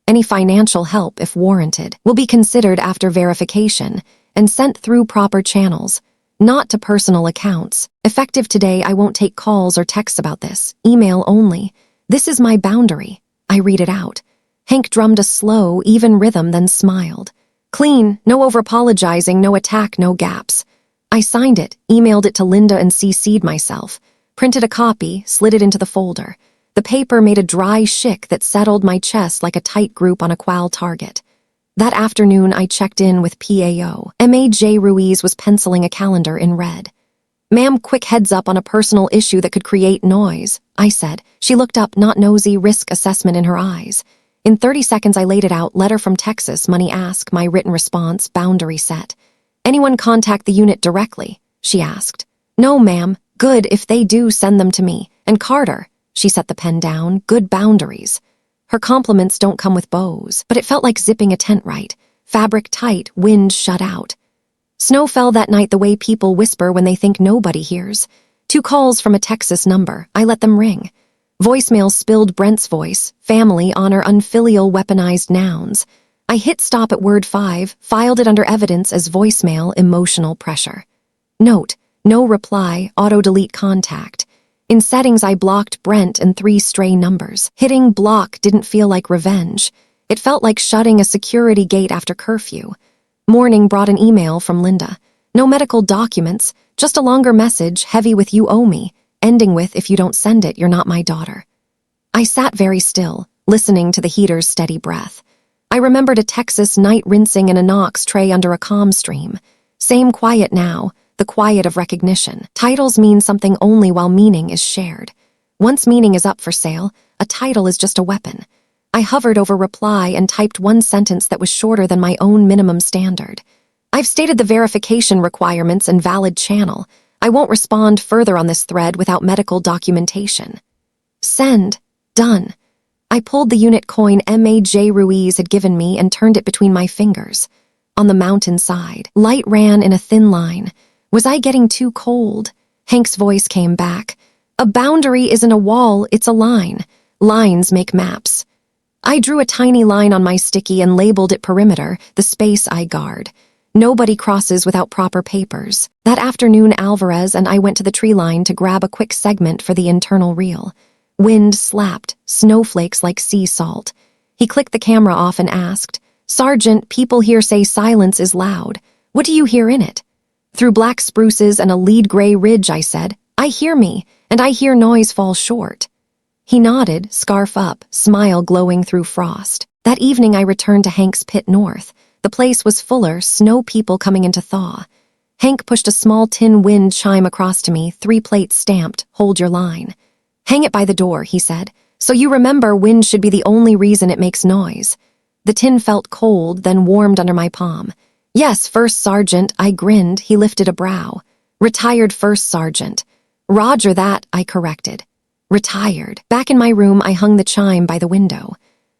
Any financial help, if warranted, will be considered after verification and sent through proper channels, not to personal accounts. Effective today, I won't take calls or texts about this. Email only. This is my boundary. I read it out. Hank drummed a slow, even rhythm, then smiled. Clean, no over-apologizing, no attack, no gaps. I signed it, emailed it to Linda and CC'd myself, printed a copy, slid it into the folder. The paper made a dry shick that settled my chest like a tight group on a qual target. That afternoon, I checked in with PAO. M.A.J. Ruiz was penciling a calendar in red. Ma'am, quick heads up on a personal issue that could create noise, I said. She looked up, not nosy, risk assessment in her eyes. In 30 seconds, I laid it out. Letter from Texas, money ask, my written response, boundary set. Anyone contact the unit directly? She asked. No, ma'am. Good, if they do, send them to me. And Carter, she set the pen down, good boundaries. Her compliments don't come with bows, but it felt like zipping a tent right. Fabric tight, wind shut out. Snow fell that night the way people whisper when they think nobody hears. 2 calls from a Texas number. I let them ring. Voicemail spilled Brent's voice, family, honor, unfilial, weaponized nouns. I hit stop at word 5, filed it under evidence as voicemail, emotional pressure. Note, no reply, auto-delete contact. In settings, I blocked Brent and 3 stray numbers. Hitting block didn't feel like revenge. It felt like shutting a security gate after curfew. Morning brought an email from Linda. No medical documents, just a longer message heavy with "you owe me," ending with "if you don't send it, you're not my daughter." I sat very still, listening to the heater's steady breath. I remembered a Texas night rinsing in a Knox tray under a calm stream. Same quiet now, the quiet of recognition. Titles mean something only while meaning is shared. Once meaning is up for sale, a title is just a weapon. I hovered over reply and typed one sentence that was shorter than my own minimum standard. "I've stated the verification requirements and valid channel. I won't respond further on this thread without medical documentation." Send. Done. I pulled the unit coin M.A.J. Ruiz had given me and turned it between my fingers. On the mountain side, light ran in a thin line. Was I getting too cold? Hank's voice came back. "A boundary isn't a wall, it's a line. Lines make maps." I drew a tiny line on my sticky and labeled it perimeter, the space I guard. Nobody crosses without proper papers. That afternoon, Alvarez and I went to the tree line to grab a quick segment for the internal reel. Wind slapped, snowflakes like sea salt. He clicked the camera off and asked, "Sergeant, people here say silence is loud. What do you hear in it?" "Through black spruces and a lead gray ridge," I said. "I hear me, and I hear noise fall short." He nodded, scarf up, smile glowing through frost. That evening I returned to Hank's pit north. The place was fuller, snow people coming into thaw. Hank pushed a small tin wind chime across to me, 3 plates stamped, "Hold your line." "Hang it by the door," he said. "So you remember wind should be the only reason it makes noise." The tin felt cold, then warmed under my palm. "Yes, First Sergeant," I grinned. He lifted a brow. "Retired First Sergeant." "Roger that," I corrected. Retired. Back in my room, I hung the chime by the window.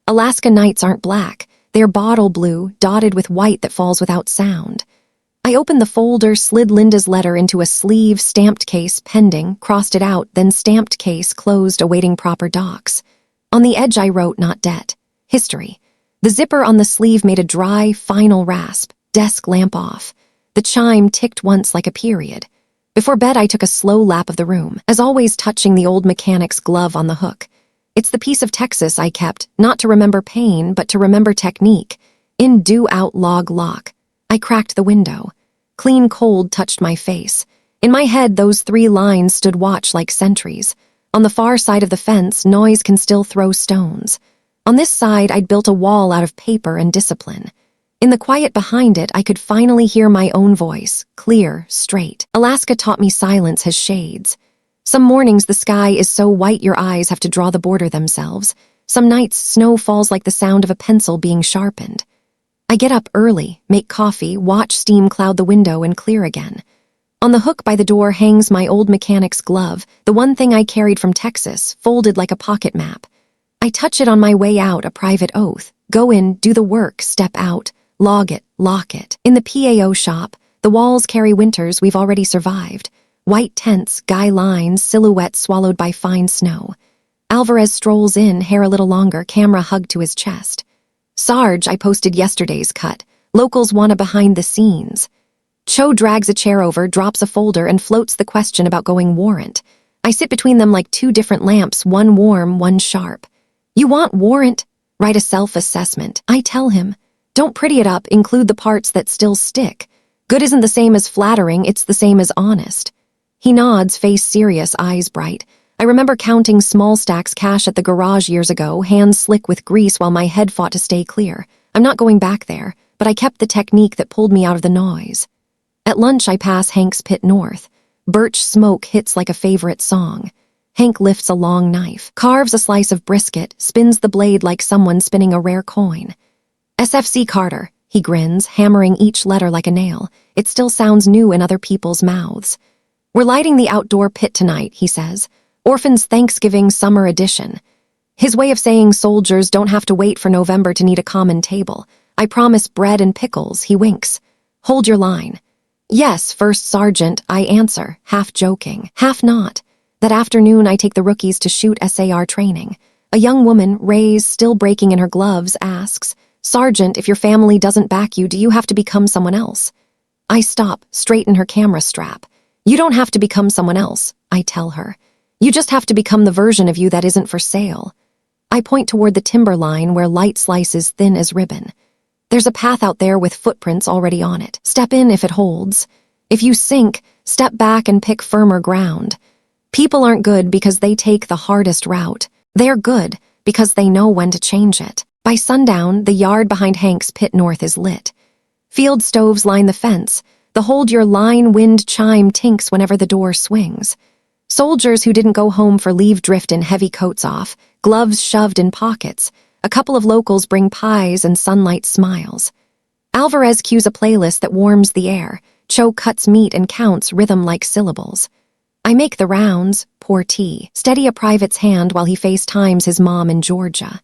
Alaska nights aren't black. They're bottle blue, dotted with white that falls without sound. I opened the folder, slid Linda's letter into a sleeve, stamped case pending, crossed it out, then stamped case closed, awaiting proper docs. On the edge I wrote, "Not debt. History." The zipper on the sleeve made a dry, final rasp. Desk lamp off. The chime ticked once like a period. Before bed, I took a slow lap of the room, as always touching the old mechanic's glove on the hook. It's the piece of Texas I kept, not to remember pain, but to remember technique. In due out log lock. I cracked the window. Clean cold touched my face. In my head, those 3 lines stood watch like sentries. On the far side of the fence, noise can still throw stones. On this side, I'd built a wall out of paper and discipline. In the quiet behind it, I could finally hear my own voice, clear, straight. Alaska taught me silence has shades. Some mornings the sky is so white your eyes have to draw the border themselves. Some nights snow falls like the sound of a pencil being sharpened. I get up early, make coffee, watch steam cloud the window and clear again. On the hook by the door hangs my old mechanic's glove, the one thing I carried from Texas, folded like a pocket map. I touch it on my way out, a private oath. Go in, do the work, step out. Log it, lock it. In the PAO shop, the walls carry winters we've already survived. White tents, guy lines, silhouettes swallowed by fine snow. Alvarez strolls in, hair a little longer, camera hugged to his chest. "Sarge," I posted yesterday's cut. "Locals want a behind the scenes." Cho drags a chair over, drops a folder, and floats the question about going warrant. I sit between them like 2 different lamps, one warm, one sharp. "You want warrant? Write a self-assessment." I tell him. "Don't pretty it up, include the parts that still stick. Good isn't the same as flattering, it's the same as honest." He nods, face serious, eyes bright. I remember counting small stacks cash at the garage years ago, hands slick with grease while my head fought to stay clear. I'm not going back there, but I kept the technique that pulled me out of the noise. At lunch, I pass Hank's pit north. Birch smoke hits like a favorite song. Hank lifts a long knife, carves a slice of brisket, spins the blade like someone spinning a rare coin. "SFC Carter," he grins, hammering each letter like a nail. It still sounds new in other people's mouths. "We're lighting the outdoor pit tonight," he says. "Orphans Thanksgiving Summer Edition." His way of saying soldiers don't have to wait for November to need a common table. I promise bread and pickles, he winks. "Hold your line." "Yes, First Sergeant," I answer, half joking, half not. That afternoon, I take the rookies to shoot SAR training. A young woman, Ray's still breaking in her gloves, asks, "Sergeant, if your family doesn't back you, do you have to become someone else?" I stop, straighten her camera strap. "You don't have to become someone else," I tell her. "You just have to become the version of you that isn't for sale." I point toward the timber line where light slices thin as ribbon. There's a path out there with footprints already on it. Step in if it holds. If you sink, step back and pick firmer ground. People aren't good because they take the hardest route. They're good because they know when to change it. By sundown, the yard behind Hank's pit north is lit. Field stoves line the fence. The hold your line wind chime tinks whenever the door swings. Soldiers who didn't go home for leave drift in heavy coats off, gloves shoved in pockets. A couple of locals bring pies and sunlight smiles. Alvarez cues a playlist that warms the air. Cho cuts meat and counts rhythm like syllables. I make the rounds, pour tea, steady a private's hand while he FaceTimes his mom in Georgia.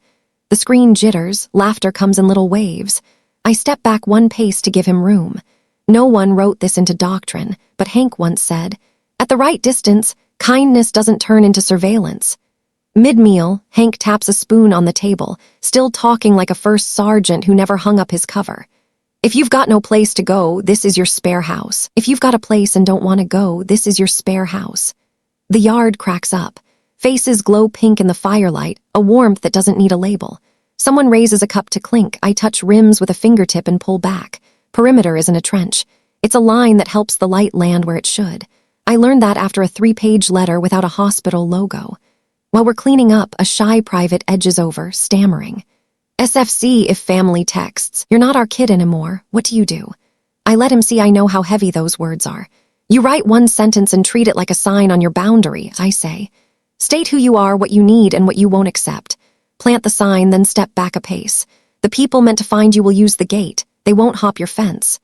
The screen jitters, laughter comes in little waves. I step back one pace to give him room. No one wrote this into doctrine, but Hank once said, "At the right distance, kindness doesn't turn into surveillance." Mid-meal, Hank taps a spoon on the table, still talking like a first sergeant who never hung up his cover. "If you've got no place to go, this is your spare house. If you've got a place and don't want to go, this is your spare house." The yard cracks up. Faces glow pink in the firelight, a warmth that doesn't need a label. Someone raises a cup to clink. I touch rims with a fingertip and pull back. Perimeter isn't a trench. It's a line that helps the light land where it should. I learned that after a 3-page letter without a hospital logo. While we're cleaning up, a shy private edges over, stammering. "SFC if family texts. You're not our kid anymore. What do you do?" I let him see I know how heavy those words are. "You write one sentence and treat it like a sign on your boundary," I say. "State who you are, what you need, and what you won't accept. Plant the sign, then step back a pace. The people meant to find you will use the gate. They won't hop your fence."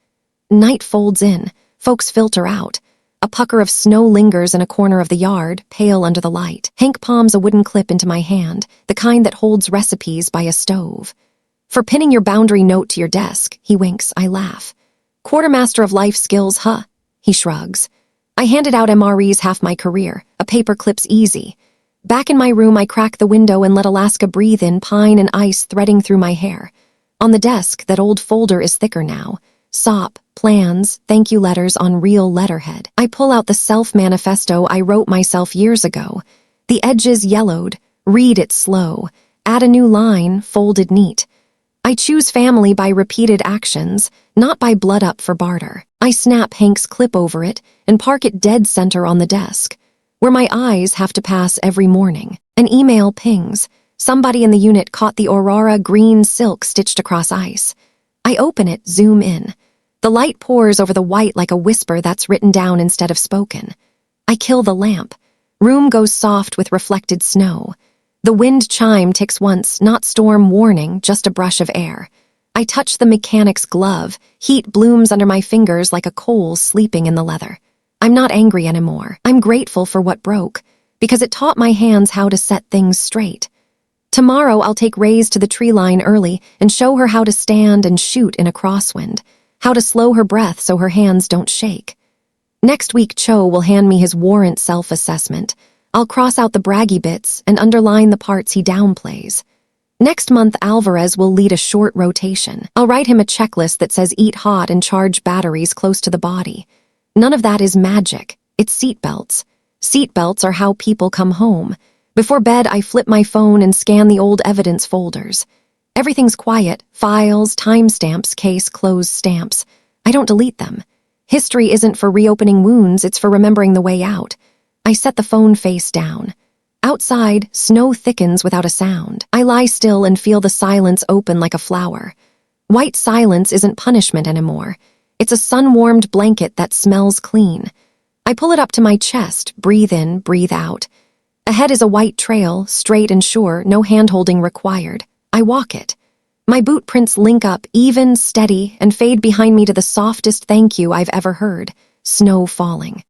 Night folds in. Folks filter out. A pucker of snow lingers in a corner of the yard, pale under the light. Hank palms a wooden clip into my hand, the kind that holds recipes by a stove. "For pinning your boundary note to your desk," he winks. I laugh. "Quartermaster of life skills, huh?" He shrugs. I handed out MREs half my career. A paper clip's easy. Back in my room, I crack the window and let Alaska breathe in, pine and ice threading through my hair. On the desk, that old folder is thicker now. SOP, plans, thank you letters on real letterhead. I pull out the self-manifesto I wrote myself years ago. The edges yellowed. Read it slow. Add a new line, folded neat. I choose family by repeated actions, not by blood up for barter. I snap Hank's clip over it and park it dead center on the desk, where my eyes have to pass every morning. An email pings. Somebody in the unit caught the Aurora green silk stitched across ice. I open it, zoom in. The light pours over the white like a whisper that's written down instead of spoken. I kill the lamp. Room goes soft with reflected snow. The wind chime ticks once, not storm warning, just a brush of air. I touch the mechanic's glove. Heat blooms under my fingers like a coal sleeping in the leather. I'm not angry anymore. I'm grateful for what broke, because it taught my hands how to set things straight. Tomorrow I'll take Ray's to the tree line early and show her how to stand and shoot in a crosswind, how to slow her breath so her hands don't shake. Next week, Cho will hand me his warrant self-assessment. I'll cross out the braggy bits and underline the parts he downplays. Next month, Alvarez will lead a short rotation. I'll write him a checklist that says eat hot and charge batteries close to the body. None of that is magic. It's seatbelts. Seatbelts are how people come home. Before bed, I flip my phone and scan the old evidence folders. Everything's quiet. Files, timestamps, case closed stamps. I don't delete them. History isn't for reopening wounds, it's for remembering the way out. I set the phone face down. Outside, snow thickens without a sound. I lie still and feel the silence open like a flower. White silence isn't punishment anymore. It's a sun-warmed blanket that smells clean. I pull it up to my chest, breathe in, breathe out. Ahead is a white trail, straight and sure, no hand-holding required. I walk it. My boot prints link up, even, steady, and fade behind me to the softest thank you I've ever heard. Snow falling.